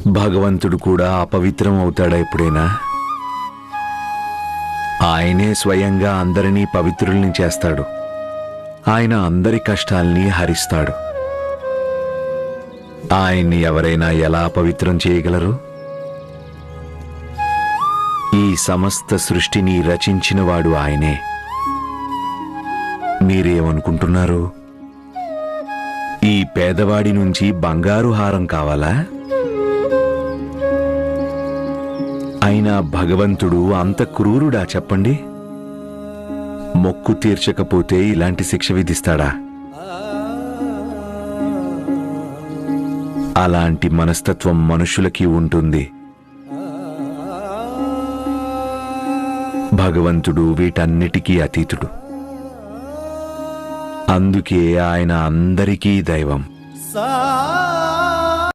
భగవంతుడు కూడా అపవిత్రం అవుతాడా ఎప్పుడైనా? ఆయనే స్వయంగా అందరినీ పవిత్రుల్ని చేస్తాడు. ఆయన అందరి కష్టాల్ని హరిస్తాడు. ఆయన్ని ఎవరైనా ఎలా పవిత్రం చేయగలరు? ఈ సమస్త సృష్టిని రచించినవాడు ఆయనే. మీరేమనుకుంటున్నారు? ఈ పేదవాడి నుంచి బంగారు హారం కావాలా? అయినా భగవంతుడు అంత క్రూరుడా చెప్పండి? మొక్కు తీర్చకపోతే ఇలాంటి శిక్ష విధిస్తాడా? అలాంటి మనస్తత్వం మనుషులకి ఉంటుంది. భగవంతుడు వీటన్నిటికీ అతీతుడు. అందుకే ఆయన అందరికీ దైవం.